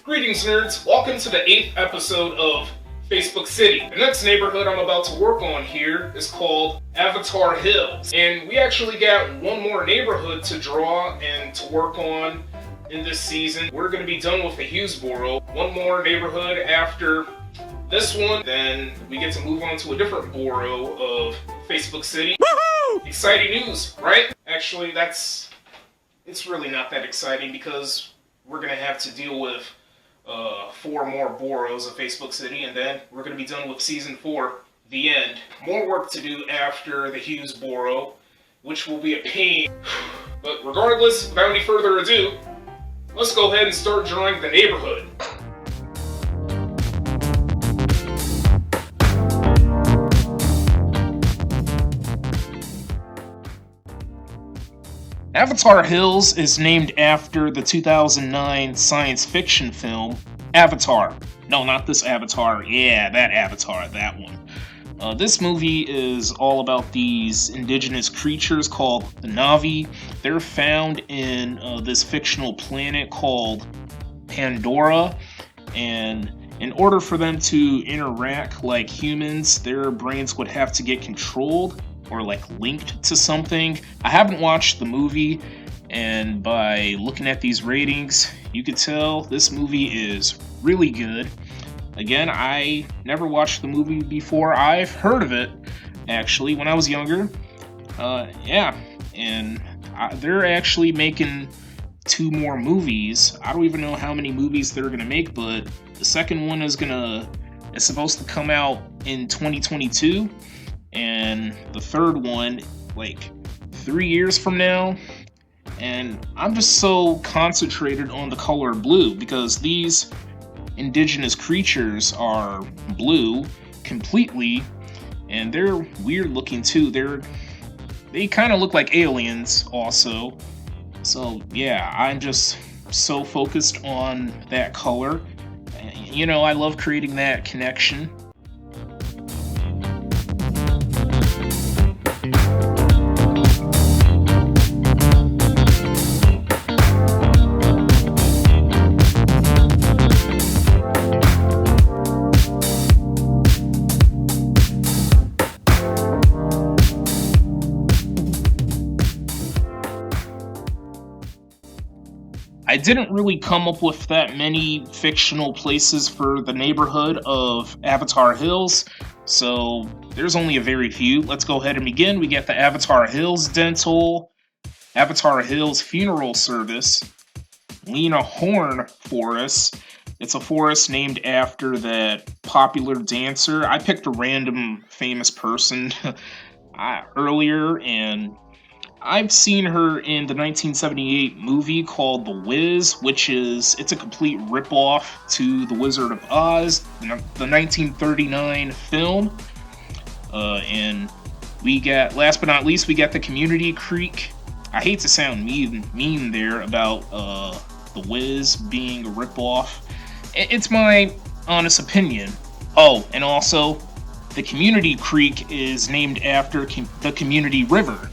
Greetings, nerds. Welcome to the 8th episode of Facebook City. The next neighborhood I'm about to work on here is called Avatar Hills. And we actually got one more neighborhood to draw and to work on in this season. We're going to be done with the Hughesboro. One more neighborhood after this one, then we get to move on to a different borough of Facebook City. Woohoo! Exciting news, right? Actually, it's really not that exciting because we're going to have to deal with 4 more boroughs of Facebook City, and then we're going to be done with Season 4, the end. More work to do after the Hughesboro, which will be a pain. But regardless, without any further ado, let's go ahead and start drawing the neighborhood. Avatar Hills is named after the 2009 science fiction film Avatar. No, not this Avatar. Yeah, that Avatar, that one. This movie is all about these indigenous creatures called the Na'vi. They're found in this fictional planet called Pandora, and in order for them to interact like humans, their brains would have to get controlled or like linked to something. I haven't watched the movie, and by looking at these ratings, you could tell this movie is really good. Again, I never watched the movie before. I've heard of it, actually, when I was younger. They're actually making 2 more movies. I don't even know how many movies they're gonna make, but the second one is supposed to come out in 2022. And the third one, like 3 years from now. And I'm just so concentrated on the color blue because these indigenous creatures are blue completely, and they're weird looking too. They kind of look like aliens also. So yeah, I'm just so focused on that color. You know, I love creating that connection. I didn't really come up with that many fictional places for the neighborhood of Avatar Hills, so there's only a very few. Let's go ahead and begin. We get the Avatar Hills Dental, Avatar Hills Funeral Service, Lena Horne Forest. It's a forest named after that popular dancer. I picked a random famous person earlier, and I've seen her in the 1978 movie called The Wiz, it's a complete ripoff to The Wizard of Oz, the 1939 film. And we got, last but not least, we got the Community Creek. I hate to sound mean there about The Wiz being a ripoff. It's my honest opinion. Oh, and also, the Community Creek is named after the Community River.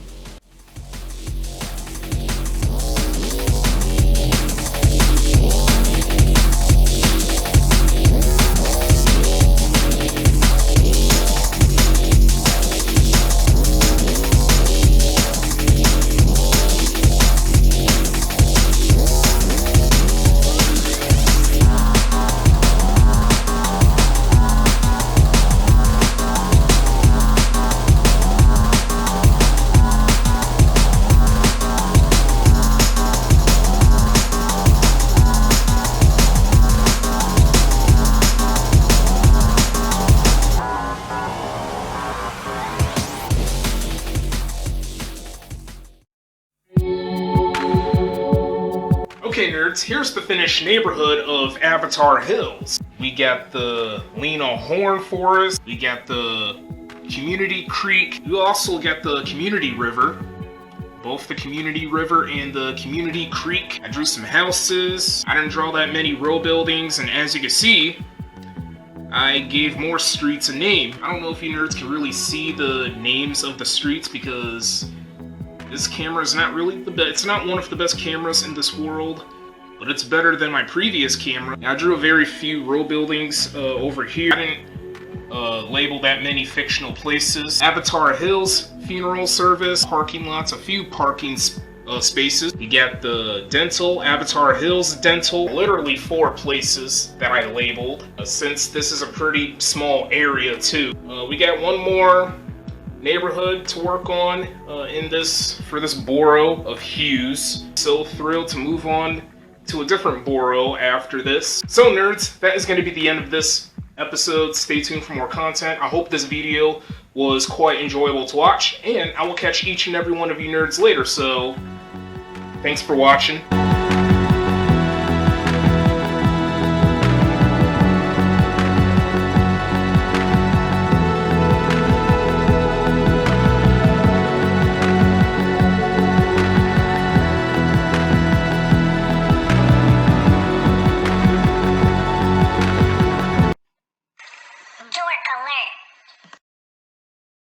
Okay, nerds, here's the finished neighborhood of Avatar Hills. We got the Lena Horne Forest, we got the Community Creek, we also got the Community River, both the Community River and the Community Creek. I drew some houses, I didn't draw that many row buildings, and as you can see, I gave more streets a name. I don't know if you nerds can really see the names of the streets because this camera is not really the best. It's not one of the best cameras in this world, but it's better than my previous camera. I drew a very few row buildings over here. I didn't label that many fictional places. Avatar Hills funeral service, parking lots, a few parking spaces. You got the dental, Avatar Hills dental, literally 4 places that I labeled, since this is a pretty small area too. We got one more neighborhood to work on for this borough of Hughes. So thrilled to move on to a different borough after this. So nerds, that is going to be the end of this episode. Stay tuned for more content. I hope this video was quite enjoyable to watch, and I will catch each and every one of you nerds later. So thanks for watching. Dork alert.